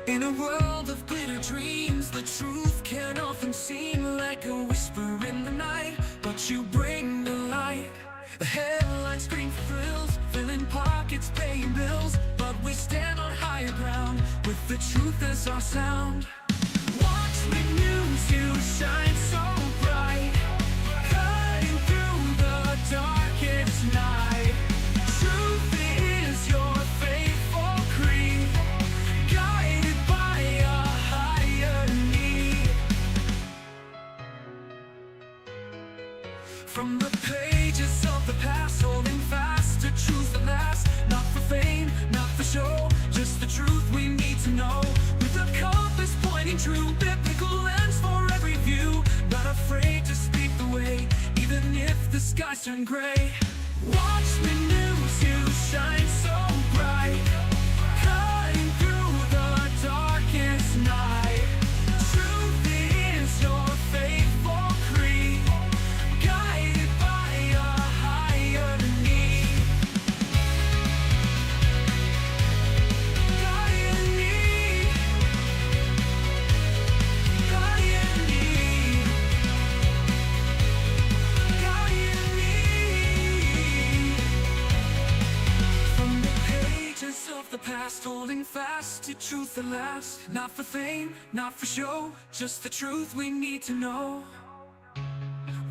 In a world of glitter dreams, the truth can often seem like a whisper in the night, but you bring the light. The headlines scream for thrills, filling pockets, paying bills, but we stand on higher ground with the truth as our sound. Watchman news, you shine so bright, cutting through the darkest night. Truth is your faithful creed, guided by a higher need. From the pages of the past, holding fast to truth that lasts. Not for fame, not for show, just the truth we need to know. With a compass pointing true, biblical lens for every view. Not afraid to speak the way, even if the skies turn gray. Watchman news, you shine so bright, cutting through the darkest night. Truth is your faithful creed, guided by a higher need. Higher need. Higher need. Higher need. From the pages of the past, holding fast to truth that lasts. Not for fame, not for show, just the truth we need to know.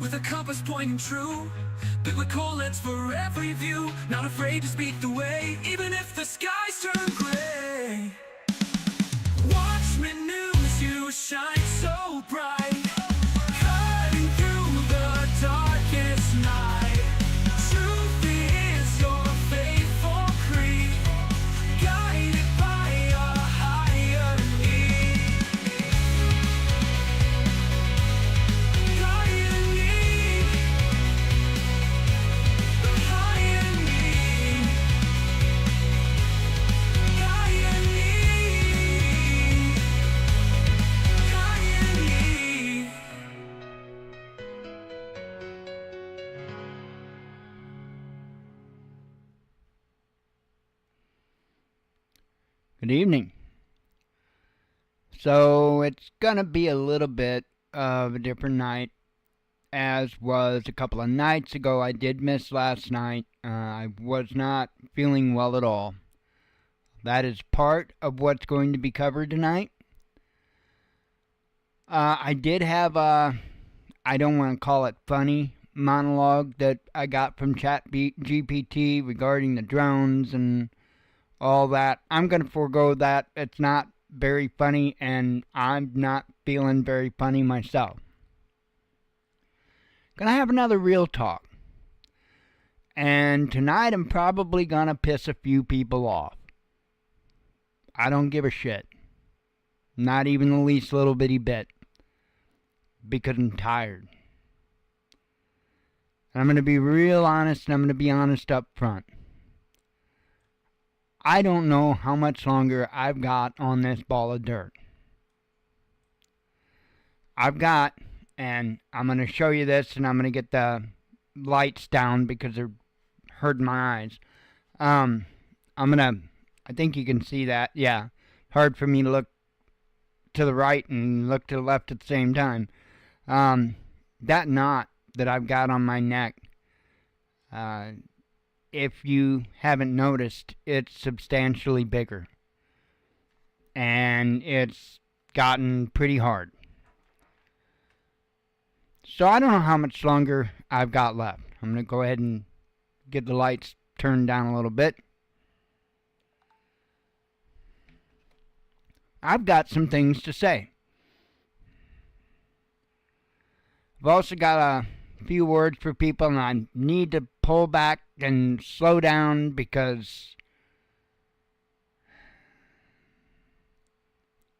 With a compass pointing true, biblical lens for every view. Not afraid to speak the way, even if the skies turn gray. Watchman news, you shine so bright, cutting through the darkest night. Truth is your faithful creed, guided by a higher need. Higher need. Higher need. Higher need. Higher need. Good evening. So it's gonna be a little bit of a different night, as was a couple of nights ago. I did miss last night. I was not feeling well at all. That is part of what's going to be covered tonight. I did have a, I don't want to call it funny, monologue that I got from GPT regarding the drones and all that. I'm going to forego that. It's not very funny, and I'm not feeling very funny myself. Gonna have another real talk. And tonight I'm probably gonna piss a few people off. I don't give a shit. Not even the least little bitty bit. Because I'm tired. And I'm gonna be real honest, and I'm gonna be honest up front. I don't know how much longer I've got on this ball of dirt. I've got, and I'm going to show you this, and I'm going to get the lights down because they're hurting my eyes. I think you can see that. Yeah, hard for me to look to the right and look to the left at the same time. That knot that I've got on my neck, if you haven't noticed, it's substantially bigger. And it's gotten pretty hard. So I don't know how much longer I've got left. I'm going to go ahead and get the lights turned down a little bit. I've got some things to say. I've also got a few words for people, and I need to pull back and slow down because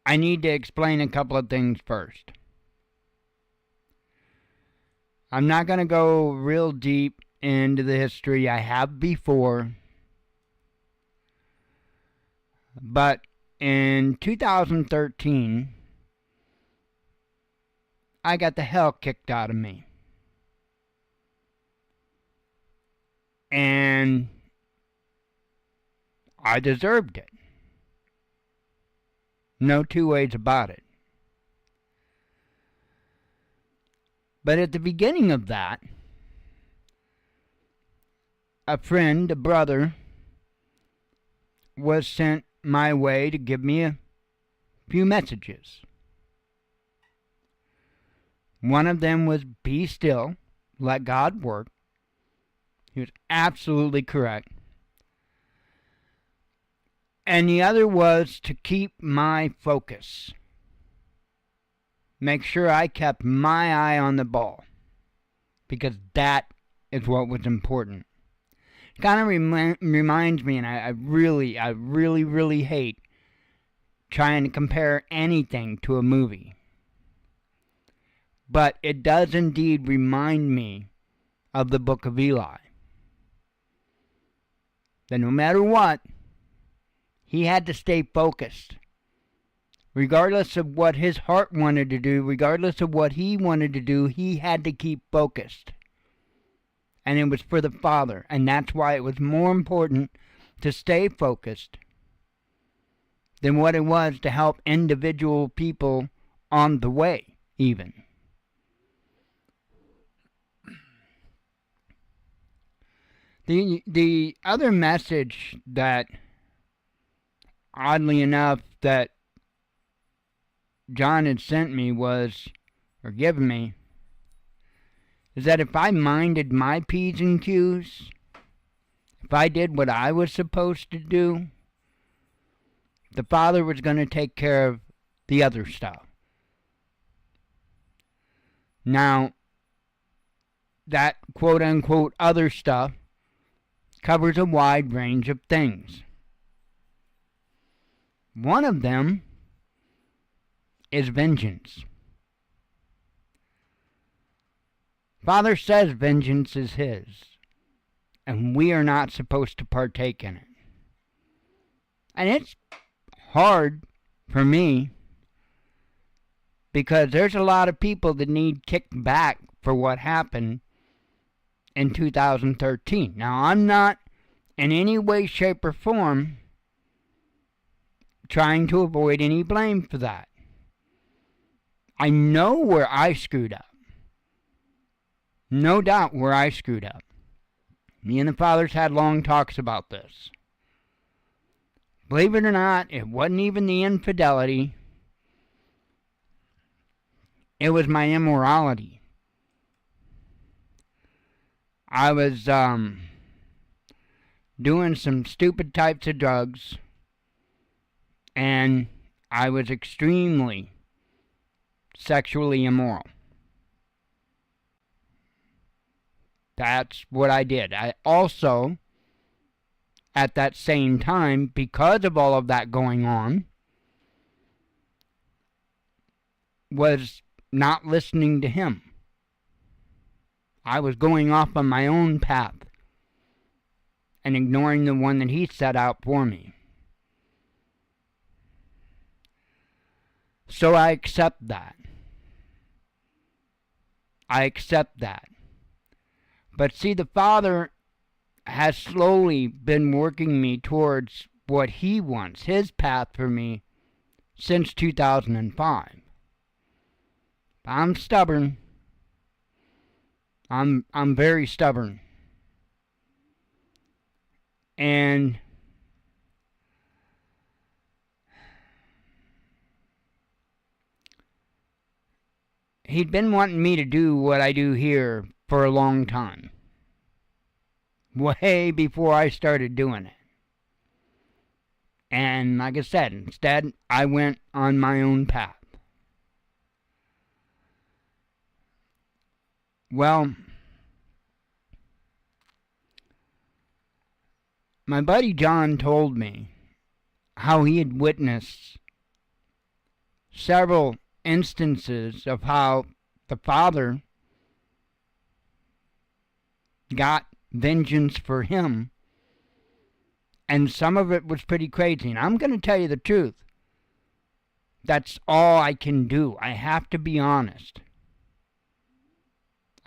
I need to explain a couple of things first. I'm not going to go real deep into the history. I have before. But in 2013, I got the hell kicked out of me. And I deserved it. No two ways about it. But at the beginning of that, a friend, a brother, was sent my way to give me a few messages. One of them was, be still, let God work. He was absolutely correct. And the other was to keep my focus. Make sure I kept my eye on the ball. Because that is what was important. It kind of reminds me, and I really hate trying to compare anything to a movie. But it does indeed remind me of the book of Eli. That no matter what, he had to stay focused. Regardless of what his heart wanted to do, regardless of what he wanted to do, he had to keep focused. And it was for the Father. And that's why it was more important to stay focused than what it was to help individual people on the way, even. The other message that, oddly enough, that John had sent me was, or given me, is that if I minded my P's and Q's, if I did what I was supposed to do, the Father was going to take care of the other stuff. Now, that quote-unquote other stuff covers a wide range of things. One of them is vengeance. Father says vengeance is his, and we are not supposed to partake in it. And it's hard for me because there's a lot of people that need kicked back for what happened in 2013. Now, I'm not in any way, shape, or form trying to avoid any blame for that. I know where I screwed up. No doubt where I screwed up. Me and the fathers had long talks about this. Believe it or not, it wasn't even the infidelity. It was my immorality. I was doing some stupid types of drugs, and I was extremely sexually immoral. That's what I did. I also, at that same time, because of all of that going on, was not listening to him. I was going off on my own path and ignoring the one that he set out for me. So I accept that. I accept that. But see, the Father has slowly been working me towards what he wants, his path for me, since 2005. I'm stubborn. I'm very stubborn. And he'd been wanting me to do what I do here for a long time. Way before I started doing it. And like I said, instead, I went on my own path. Well, my buddy John told me how he had witnessed several instances of how the Father got vengeance for him, and some of it was pretty crazy. And I'm going to tell you the truth. That's all I can do. I have to be honest.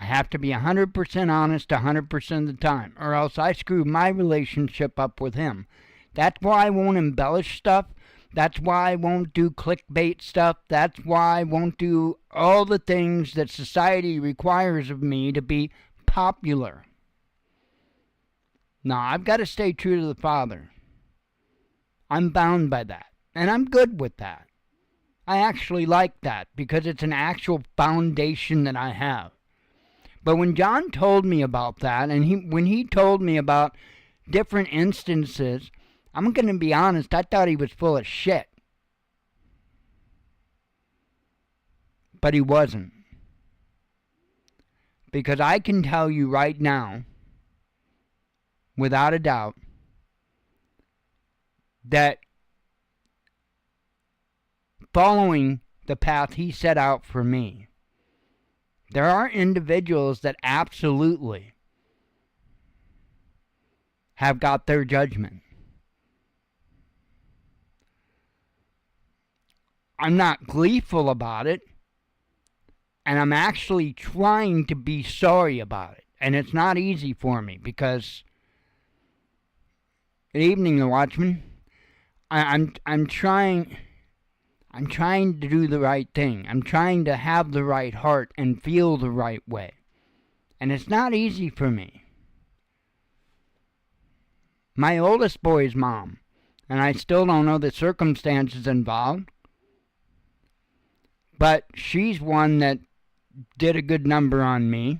I have to be 100% honest 100% of the time, or else I screw my relationship up with him. That's why I won't embellish stuff, That's why I won't do clickbait stuff. That's why I won't do all the things that society requires of me to be popular. No, I've got to stay true to the Father. I'm bound by that. And I'm good with that. I actually like that because it's an actual foundation that I have. But when John told me about that, and when he told me about different instances, I'm going to be honest, I thought he was full of shit. But he wasn't. Because I can tell you right now, without a doubt, that following the path he set out for me, there are individuals that absolutely have got their judgment. I'm not gleeful about it, and I'm actually trying to be sorry about it. And it's not easy for me because, good evening, the Watchman. I'm trying to do the right thing. I'm trying to have the right heart and feel the right way. And it's not easy for me. My oldest boy's mom, and I still don't know the circumstances involved, but she's one that did a good number on me.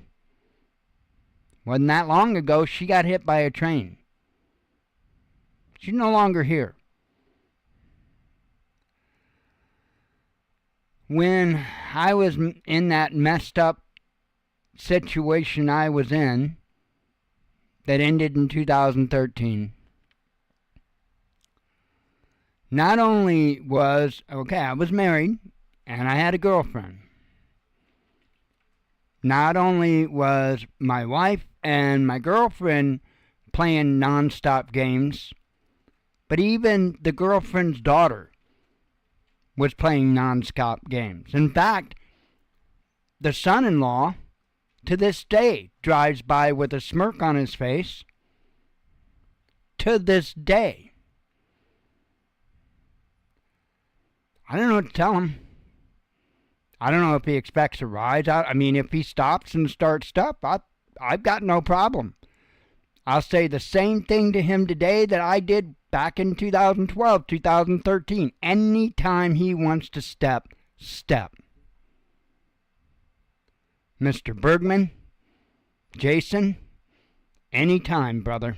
Wasn't that long ago, she got hit by a train. She's no longer here. When I was in that messed up situation I was in, that ended in 2013, not only was, I was married, and I had a girlfriend. Not only was my wife and my girlfriend playing nonstop games, but even the girlfriend's daughter was playing nonstop games. In fact, the son-in-law, to this day, drives by with a smirk on his face. To this day. I don't know what to tell him. I don't know if he expects a ride. I mean, if he stops and starts stuff, I've got no problem. I'll say the same thing to him today that I did back in 2012, 2013. Anytime he wants to step. Mr. Bergman, Jason, anytime, brother.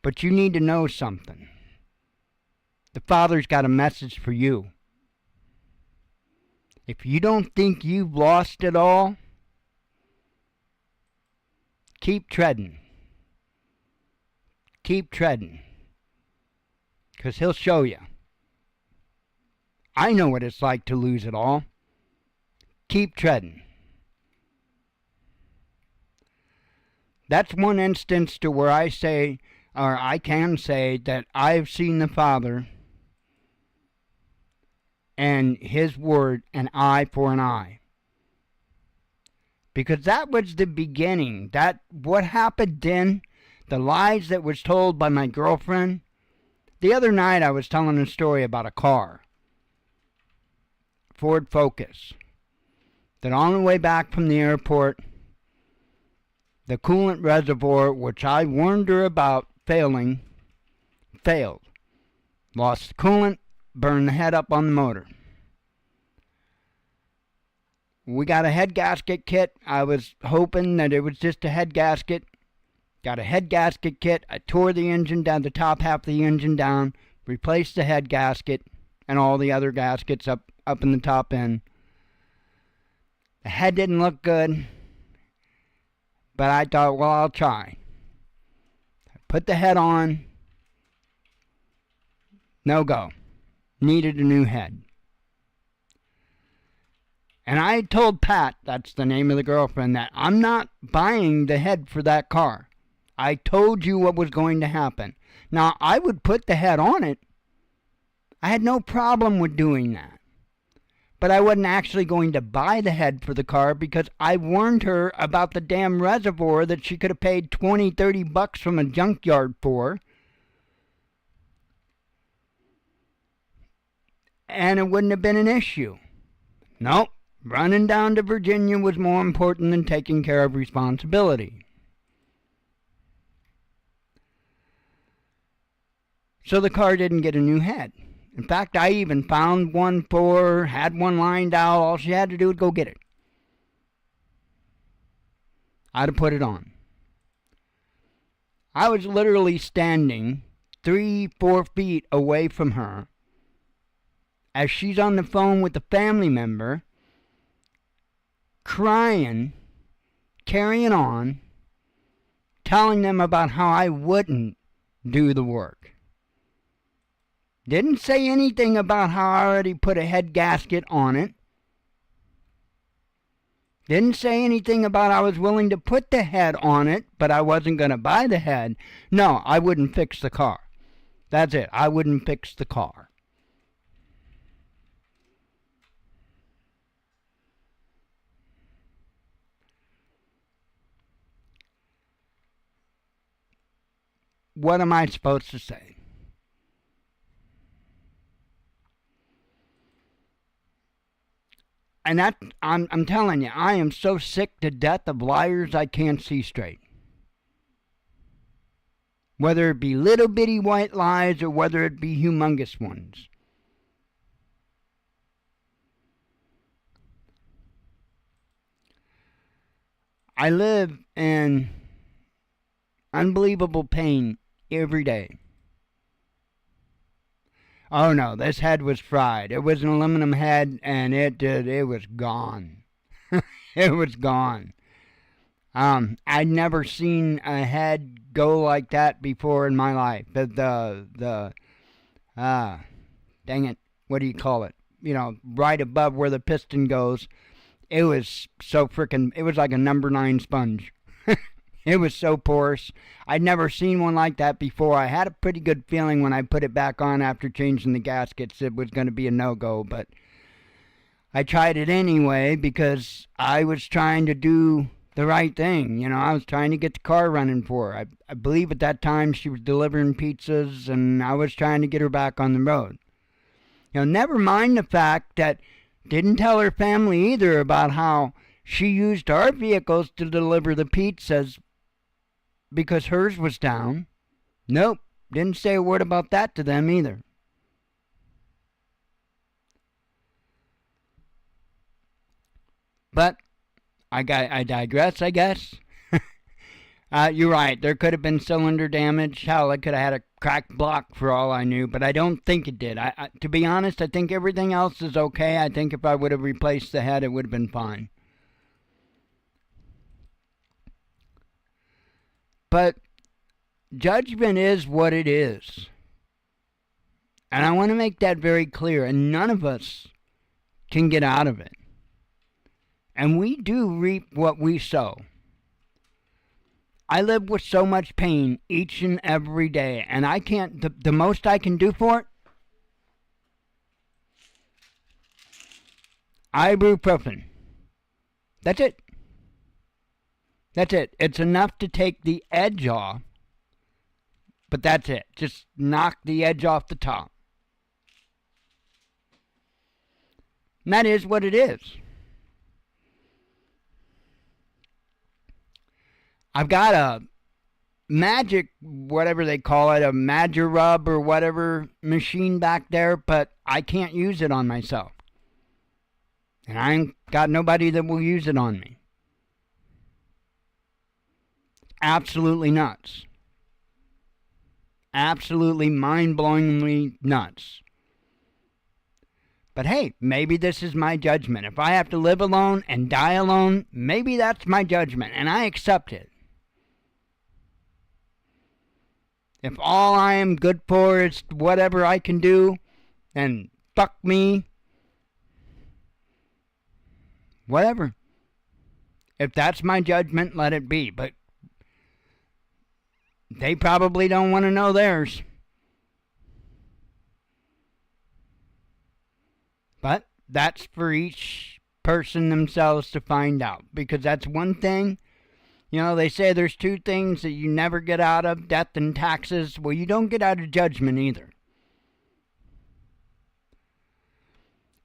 But you need to know something. The Father's got a message for you. If you don't think you've lost it all, keep treading. Keep treading. Because he'll show you. I know what it's like to lose it all. Keep treading. That's one instance to where I say, or I can say, that I've seen the Father and His Word an eye for an eye. Because that was the beginning. That what happened then, the lies that was told by my girlfriend. The other night I was telling a story about a car, Ford Focus, that on the way back from the airport, the coolant reservoir, which I warned her about failed. Lost the coolant, burned the head up on the motor. We got a head gasket kit. I was hoping that it was just a head gasket. Got a head gasket kit. I tore the engine down, the top half of the engine down, replaced the head gasket and all the other gaskets up in the top end. The head didn't look good, but I thought, well, I'll try. I put the head on. No go. Needed a new head. And I told Pat, that's the name of the girlfriend, that I'm not buying the head for that car. I told you what was going to happen. Now, I would put the head on it. I had no problem with doing that. But I wasn't actually going to buy the head for the car because I warned her about the damn reservoir that she could have paid $20, $30 from a junkyard for. and it wouldn't have been an issue. Nope. Running down to Virginia was more important than taking care of responsibility. So the car didn't get a new head. In fact, I even found one for her, had one lined out. All she had to do was go get it. I'd have put it on. I was literally standing 3-4 feet away from her as she's on the phone with a family member, crying, carrying on, telling them about how I wouldn't do the work. Didn't say anything about how I already put a head gasket on it. Didn't say anything about I was willing to put the head on it, but I wasn't going to buy the head. No, I wouldn't fix the car. That's it. I wouldn't fix the car. What am I supposed to say? And that, I'm telling you, I am so sick to death of liars I can't see straight. Whether it be little bitty white lies or whether it be humongous ones. I live in unbelievable pain every day. Oh no, this head was fried. It was an aluminum head and it was gone. It was gone. I'd never seen a head go like that before in my life. Dang it, what do you call it? You know, right above where the piston goes. It was so frickin', it was like a number 9 sponge. It was so porous. I'd never seen one like that before. I had a pretty good feeling when I put it back on after changing the gaskets it was going to be a no-go, but I tried it anyway because I was trying to do the right thing. You know, I was trying to get the car running for her. I believe at that time she was delivering pizzas and I was trying to get her back on the road. You know, never mind the fact that didn't tell her family either about how she used our vehicles to deliver the pizzas because hers was down. Nope, didn't say a word about that to them either. But I digress, I guess. You're right, there could have been cylinder damage. Hell, I could have had a cracked block for all I knew, but I don't think it did. To be honest, I think everything else is okay. I think if I would have replaced the head, it would have been fine. But judgment is what it is. And I want to make that very clear. And none of us can get out of it. And we do reap what we sow. I live with so much pain each and every day. And I can't, the most I can do for it, ibuprofen. That's it. That's it. It's enough to take the edge off. But that's it. Just knock the edge off the top. And that is what it is. I've got a magic, whatever they call it, a Magirub or whatever machine back there, but I can't use it on myself. And I ain't got nobody that will use it on me. Absolutely nuts. Absolutely mind-blowingly nuts. But hey, maybe this is my judgment. If I have to live alone and die alone, maybe that's my judgment, and I accept it. If all I am good for is whatever I can do, then fuck me. Whatever. If that's my judgment, let it be. But they probably don't want to know theirs. But that's for each person themselves to find out. Because that's one thing. You know, they say there's 2 things that you never get out of, death and taxes. Well, you don't get out of judgment either.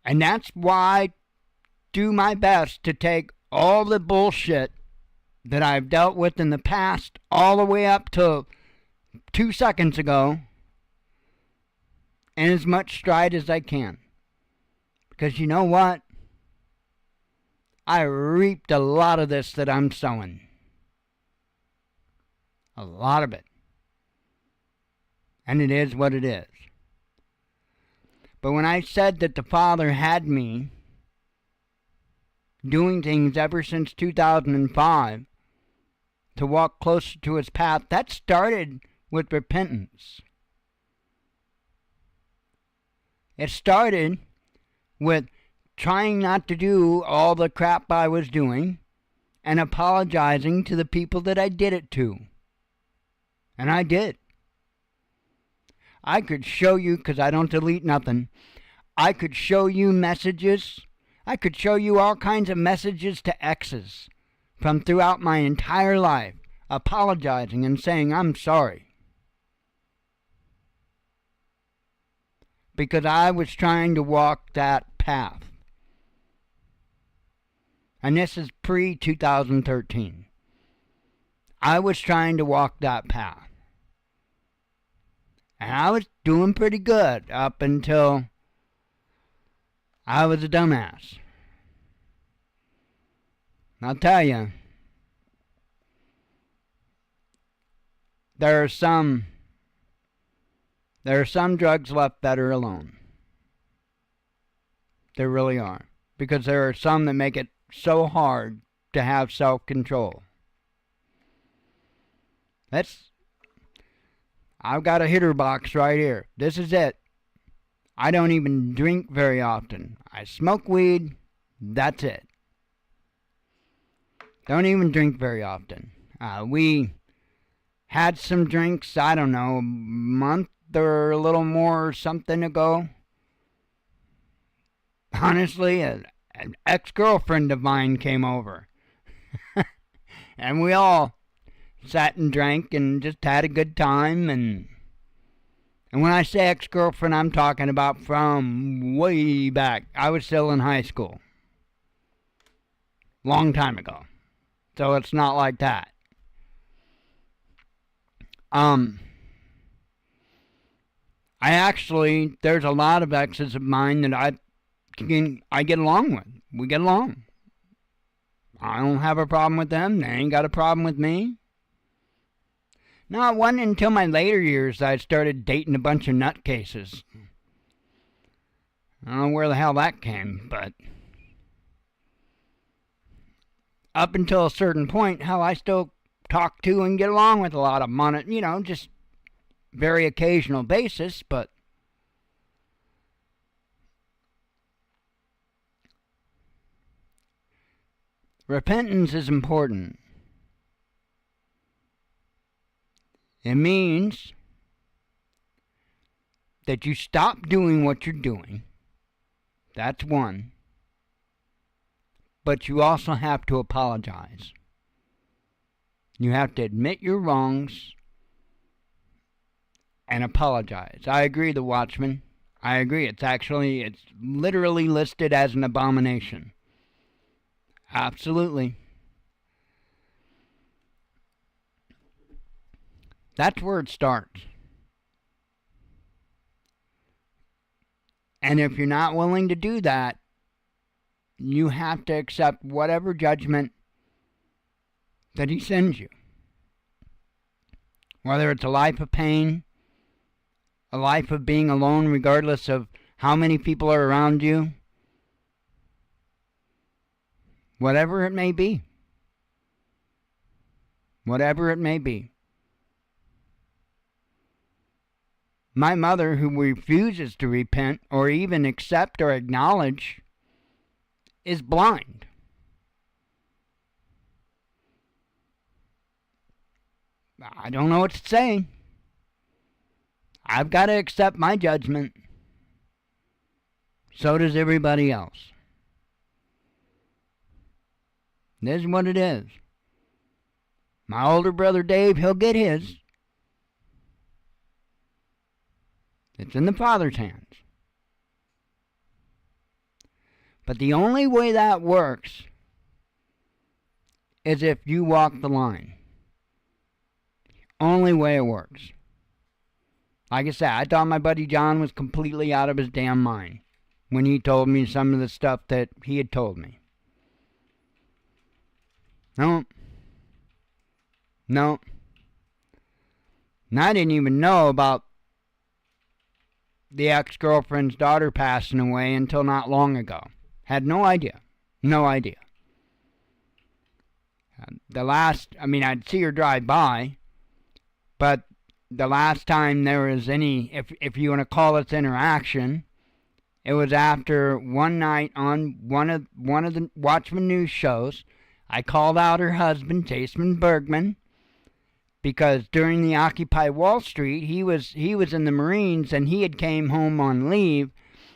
And that's why I do my best to take all the bullshit that I've dealt with in the past all the way up to 2 seconds ago in as much stride as I can. Because you know what? I reaped a lot of this that I'm sowing. A lot of it. And it is what it is. But when I said that the Father had me doing things ever since 2005 to walk closer to His path, that started with repentance. It started with trying not to do all the crap I was doing and apologizing to the people that I did it to. And I did. I could show you, because I don't delete nothing, I could show you messages. I could show you all kinds of messages to exes from throughout my entire life, apologizing and saying, I'm sorry. Because I was trying to walk that path. And this is pre-2013. I was trying to walk that path. And I was doing pretty good up until I was a dumbass. I'll tell you, there are some drugs left better alone. There really are. Because there are some that make it so hard to have self-control. I've got a hitter box right here. This is it. I don't even drink very often. I smoke weed. That's it. Don't even drink very often. We had some drinks, I don't know, a month or a little more or something ago. Honestly, an ex-girlfriend of mine came over. And we all sat and drank and just had a good time. And when I say ex-girlfriend, I'm talking about from way back. I was still in high school. Long time ago. So it's not like that. There's a lot of exes of mine that I get along with. We get along. I don't have a problem with them. They ain't got a problem with me. No, it wasn't until my later years that I started dating a bunch of nutcases. I don't know where the hell that came, but up until a certain point, hell, I still talk to and get along with a lot of them on it, just very occasional basis, but repentance is important. It means that you stop doing what you're doing. That's one. But you also have to apologize. You have to admit your wrongs and apologize. I agree, the Watchman. I agree. It's literally listed as an abomination. Absolutely. That's where it starts. And if you're not willing to do that, you have to accept whatever judgment that He sends you. Whether it's a life of pain, a life of being alone regardless of how many people are around you, whatever it may be. Whatever it may be. My mother, who refuses to repent or even accept or acknowledge, is blind. I don't know what to say. I've got to accept my judgment. So does everybody else. This is what it is. My older brother Dave, he'll get his. It's in the Father's hands. But the only way that works is if you walk the line. Only way it works. Like I said, I thought my buddy John was completely out of his damn mind when he told me some of the stuff that he had told me. No. And I didn't even know about the ex-girlfriend's daughter passing away until not long ago. Had no idea. No idea. I'd see her drive by, but the last time there was any, if you want to call it interaction, it was after one night on one of the Watchman news shows. I called out her husband, Jason Bergman, because during the Occupy Wall Street, he was in the Marines and he had came home on leave,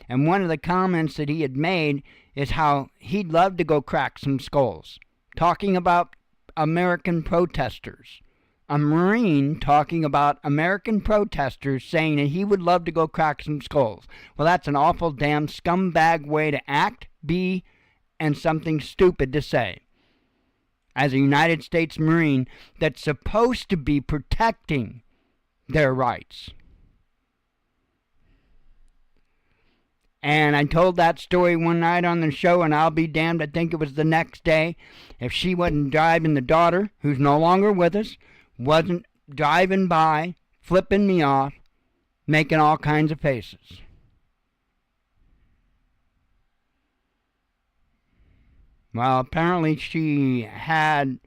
and one of the comments that he had made is how he'd love to go crack some skulls, talking about American protesters. A Marine talking about American protesters saying that he would love to go crack some skulls. Well, that's an awful damn scumbag way to act, be, and something stupid to say. As a United States Marine that's supposed to be protecting their rights. And I told that story one night on the show, and I'll be damned, I think it was the next day, if she wasn't driving the daughter, who's no longer with us, wasn't driving by, flipping me off, making all kinds of faces. Well, apparently she had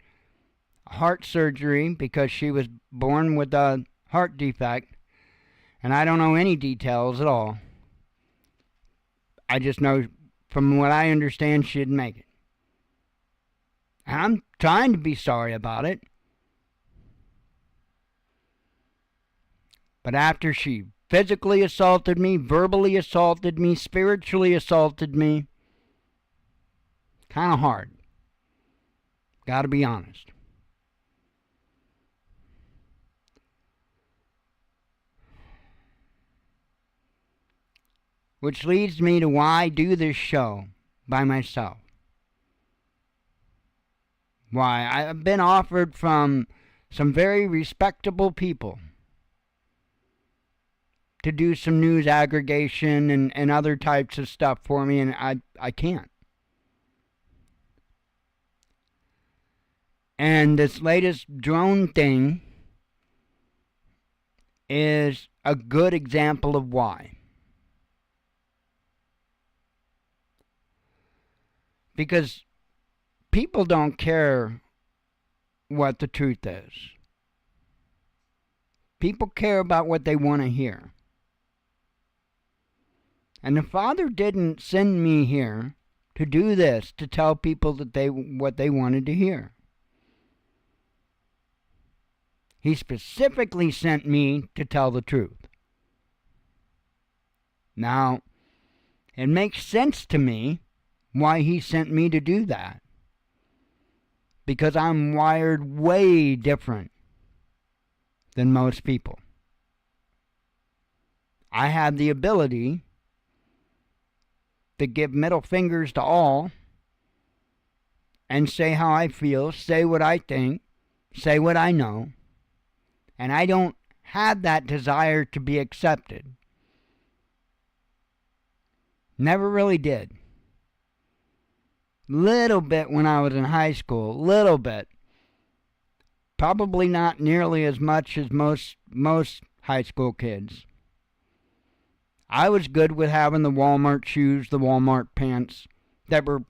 heart surgery because she was born with a heart defect, and I don't know any details at all. I just know, from what I understand, she didn't make it. And I'm trying to be sorry about it. But after she physically assaulted me, verbally assaulted me, spiritually assaulted me, kind of hard. Gotta be honest. Which leads me to why I do this show by myself. Why, I've been offered from some very respectable people to do some news aggregation and other types of stuff for me, and I can't. And this latest drone thing is a good example of why. Because people don't care what the truth is. People care about what they want to hear. And the Father didn't send me here to do this, to tell people that what they wanted to hear. He specifically sent me to tell the truth. Now, it makes sense to me why he sent me to do that. Because I'm wired way different than most people. I have the ability to give middle fingers to all and say how I feel, say what I think, say what I know, and I don't have that desire to be accepted. Never really did. Little bit when I was in high school, little bit. Probably not nearly as much as most high school kids. I was good with having the Walmart shoes, the Walmart pants that were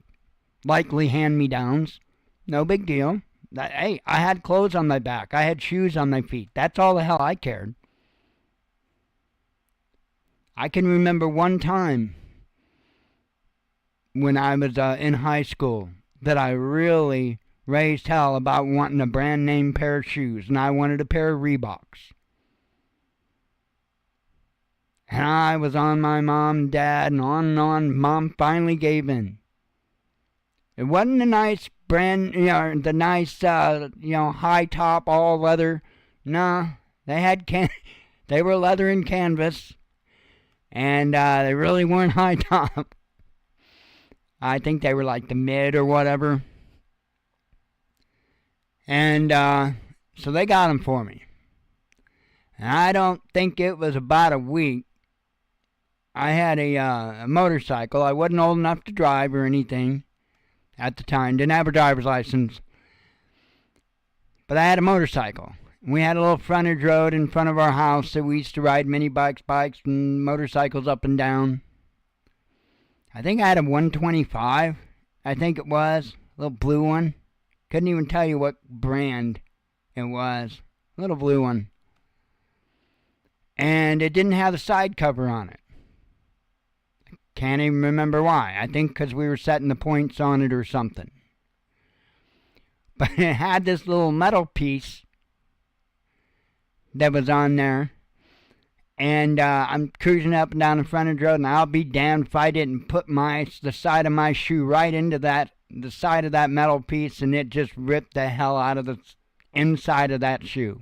likely hand-me-downs. No big deal. Hey, I had clothes on my back. I had shoes on my feet. That's all the hell I cared. I can remember one time when I was in high school that I really raised hell about wanting a brand name pair of shoes, and I wanted a pair of Reeboks. And I was on my mom and dad and on. Mom finally gave in. It wasn't a nice brand, the nice, high top, all leather. No, they had they were leather and canvas, and they really weren't high top. I think they were like the mid or whatever. And so they got them for me. And I don't think it was about a week. I had a motorcycle. I wasn't old enough to drive or anything at the time. Didn't have a driver's license. But I had a motorcycle. We had a little frontage road in front of our house that we used to ride mini bikes, and motorcycles up and down. I think I had a 125. I think it was. A little blue one. Couldn't even tell you what brand it was. A little blue one. And it didn't have the side cover on it. Can't even remember why. I think because we were setting the points on it or something. But it had this little metal piece that was on there. And I'm cruising up and down the frontage road, and I'll be damned if I didn't put the side of my shoe right into the side of that metal piece, and it just ripped the hell out of the inside of that shoe.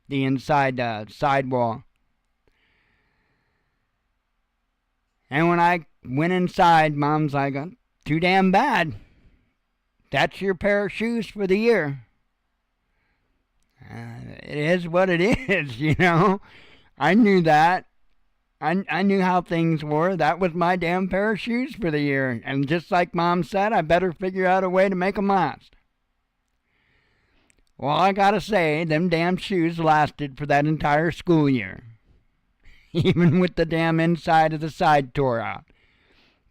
The inside sidewall. And when I went inside, Mom's like, too damn bad. That's your pair of shoes for the year. It is what it is, you know. I knew that. I knew how things were. That was my damn pair of shoes for the year. And just like Mom said, I better figure out a way to make them last. Well, I gotta say, them damn shoes lasted for that entire school year. Even with the damn inside of the side tore out.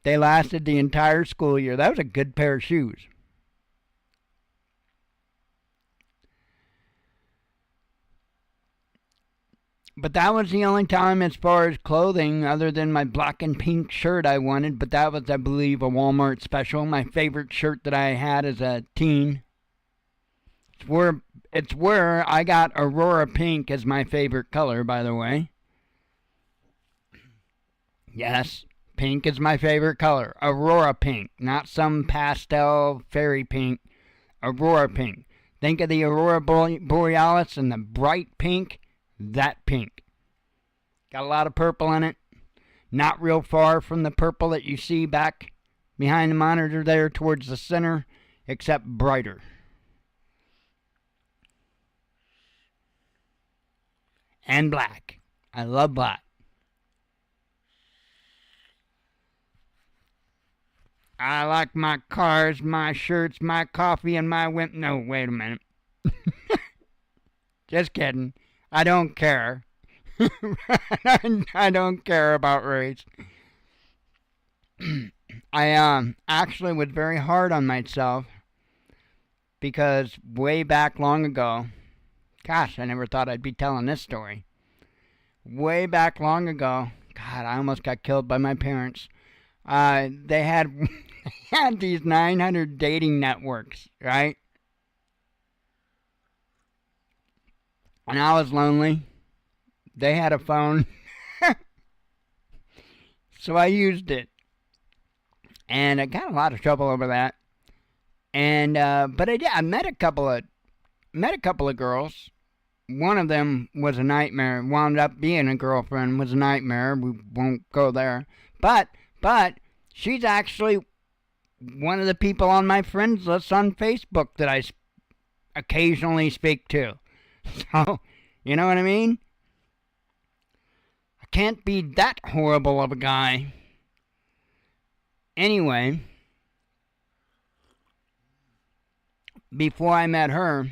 They lasted the entire school year. That was a good pair of shoes. But that was the only time as far as clothing, other than my black and pink shirt I wanted. But that was, I believe, a Walmart special. My favorite shirt that I had as a teen. It's where I got Aurora pink as my favorite color, by the way. Yes, pink is my favorite color. Aurora pink, not some pastel fairy pink. Aurora pink. Think of the Aurora Borealis and the bright pink. That pink. Got a lot of purple in it. Not real far from the purple that you see back behind the monitor there towards the center, except brighter. And black. I love black. I like my cars, my shirts, my coffee, and my No, wait a minute. Just kidding. I don't care. I don't care about race. I actually was very hard on myself because way back long ago, gosh, I never thought I'd be telling this story. Way back long ago, God, I almost got killed by my parents. They had these 900 dating networks, right? And I was lonely. They had a phone. So I used it. And I got a lot of trouble over that. And but I met a couple of girls. One of them was a nightmare. Wound up being a girlfriend, was a nightmare. We won't go there. But she's actually one of the people on my friends list on Facebook that I occasionally speak to. So, you know what I mean? I can't be that horrible of a guy. Anyway, before I met her,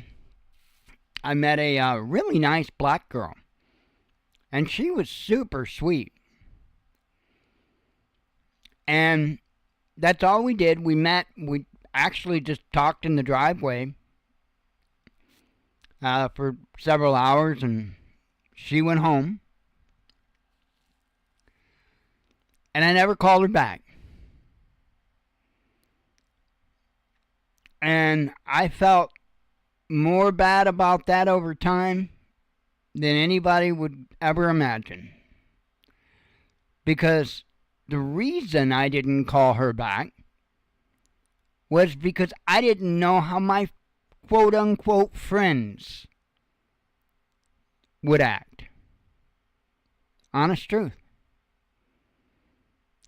I met a really nice black girl. And she was super sweet. And that's all we did. We met. We actually just talked in the driveway for several hours, and she went home. And I never called her back. And I felt more bad about that over time than anybody would ever imagine. Because the reason I didn't call her back was because I didn't know how my quote-unquote friends would act. Honest truth.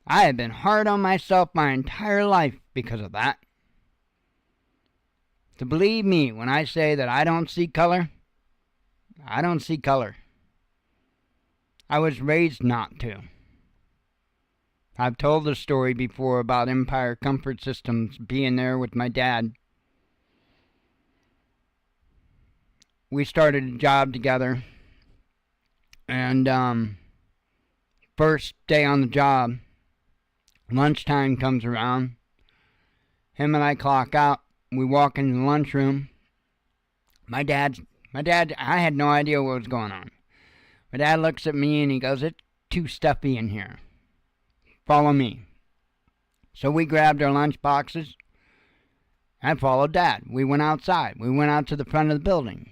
I have been hard on myself my entire life because of that. To believe me when I say that I don't see color, I don't see color. I was raised not to. I've told the story before about Empire Comfort Systems being there with my dad. We started a job together, and first day on the job, lunchtime comes around. Him and I clock out. We walk into the lunchroom. My dad, I had no idea what was going on. My dad looks at me and he goes, "It's too stuffy in here. Follow me." So we grabbed our lunch boxes. I followed Dad. We went outside. We went out to the front of the building.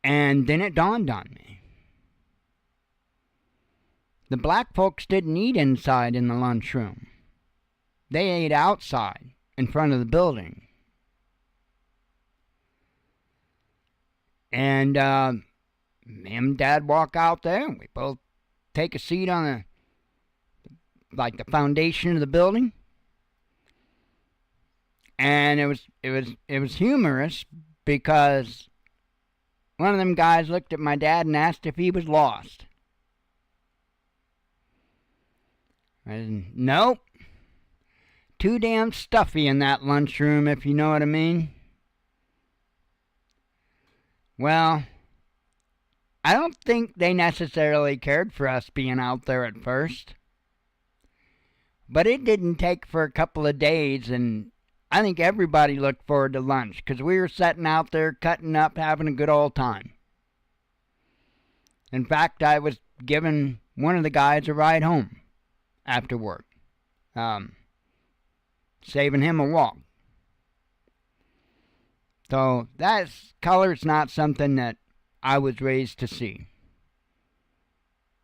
And then it dawned on me. The black folks didn't eat inside in the lunchroom. They ate outside in front of the building. And me and Dad walk out there, and we both take a seat on the foundation of the building. And it was humorous because one of them guys looked at my dad and asked if he was lost. And nope. Too damn stuffy in that lunchroom, if you know what I mean. Well, I don't think they necessarily cared for us being out there at first. But it didn't take for a couple of days, and I think everybody looked forward to lunch because we were sitting out there cutting up, having a good old time. In fact, I was giving one of the guys a ride home after work, saving him a walk. So color's not something that I was raised to see.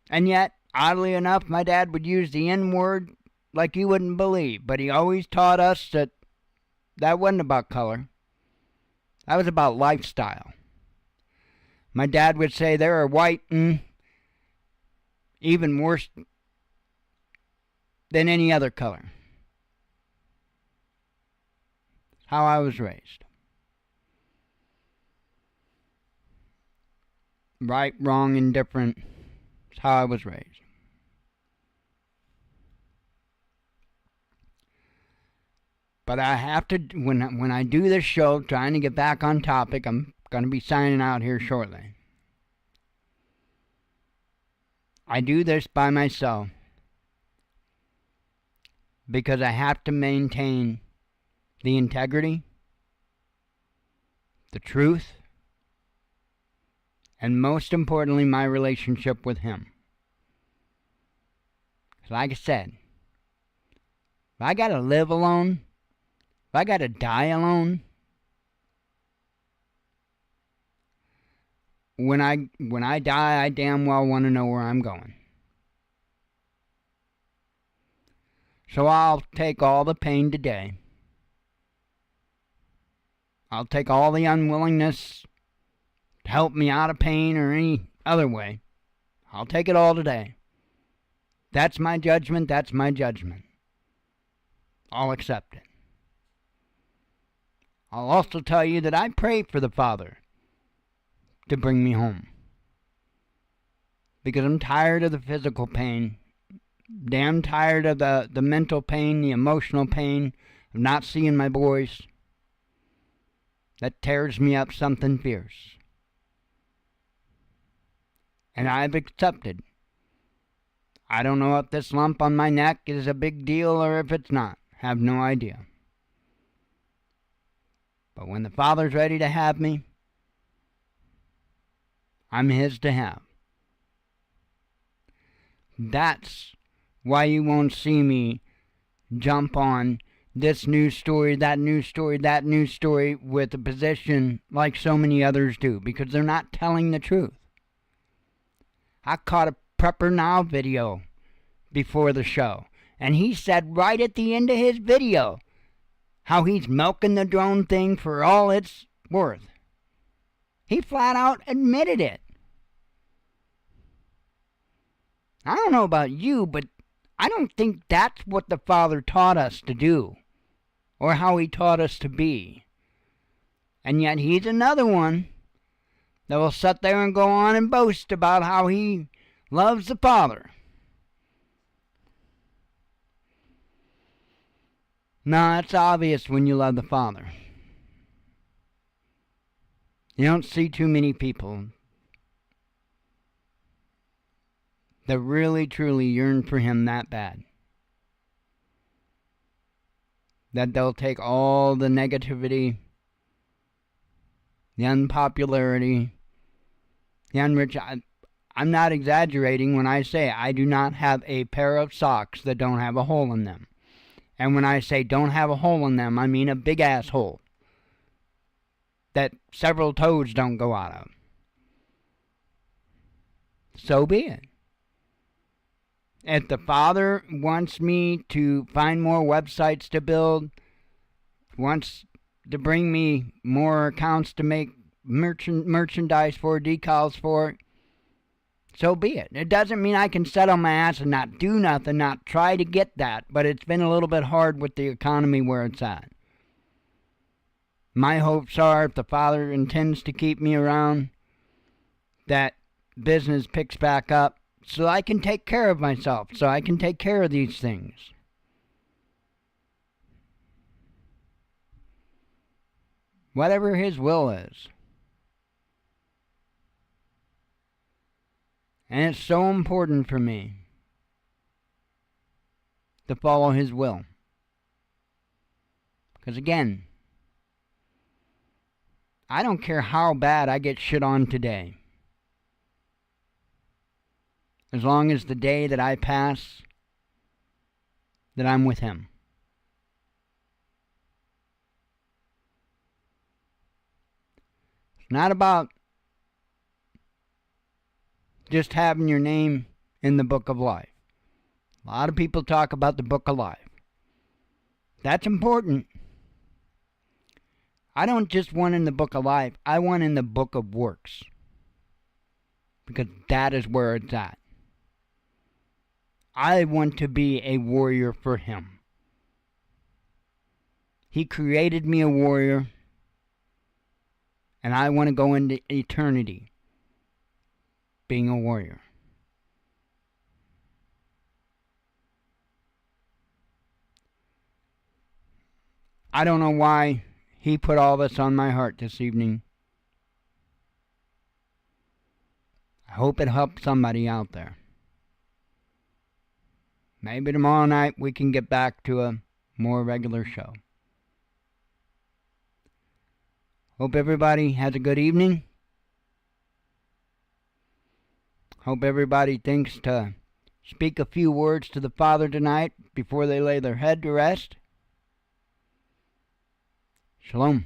And yet, oddly enough, my dad would use the N word like you wouldn't believe, but he always taught us that wasn't about color. That was about lifestyle. My dad would say there are white and even worse than any other color. How I was raised. Right, wrong, indifferent. It's how I was raised. But I have to, when I do this show, trying to get back on topic, I'm going to be signing out here shortly. I do this by myself because I have to maintain the integrity, the truth, and most importantly, my relationship with him. Like I said, if I gotta live alone, if I gotta die alone, when I die, I damn well want to know where I'm going. So I'll take all the pain today. I'll take all the unwillingness to help me out of pain or any other way. I'll take it all today. That's my judgment. That's my judgment. I'll accept it. I'll also tell you that I pray for the Father to bring me home. Because I'm tired of the physical pain. Damn tired of the mental pain, the emotional pain of not seeing my boys. That tears me up something fierce. And I've accepted. I don't know if this lump on my neck is a big deal or if it's not. Have no idea. But when the Father's ready to have me, I'm His to have. That's why you won't see me jump on this news story, that news story, that news story with a position like so many others do, because they're not telling the truth. I caught a Prepper Now video before the show, and he said right at the end of his video how he's milking the drone thing for all it's worth. He flat out admitted it. I don't know about you, but I don't think that's what the Father taught us to do, or how He taught us to be. And yet He's another one that will sit there and go on and boast about how He loves the Father. No, it's obvious when you love the Father. You don't see too many people that really, truly yearn for Him that bad. That they'll take all the negativity, the unpopularity, the unrich. I'm not exaggerating when I say I do not have a pair of socks that don't have a hole in them. And when I say don't have a hole in them, I mean a big ass hole that several toes don't go out of. So be it. If the Father wants me to find more websites to build, wants to bring me more accounts to make merchandise for, decals for, so be it. It doesn't mean I can sit on my ass and not do nothing, not try to get that, but it's been a little bit hard with the economy where it's at. My hopes are, if the Father intends to keep me around, that business picks back up so I can take care of myself, so I can take care of these things. Whatever His will is. And it's so important for me to follow His will. Because again, I don't care how bad I get shit on today. As long as the day that I pass, that I'm with Him. It's not about just having your name in the book of life. A lot of people talk about the book of life. That's important. I don't just want in the book of life, I want in the book of works. Because that is where it's at. I want to be a warrior for Him. He created me a warrior, and I want to go into eternity being a warrior. I don't know why He put all this on my heart this evening. I hope it helped somebody out there. Maybe tomorrow night we can get back to a more regular show. Hope everybody has a good evening. Hope everybody thinks to speak a few words to the Father tonight before they lay their head to rest. Shalom.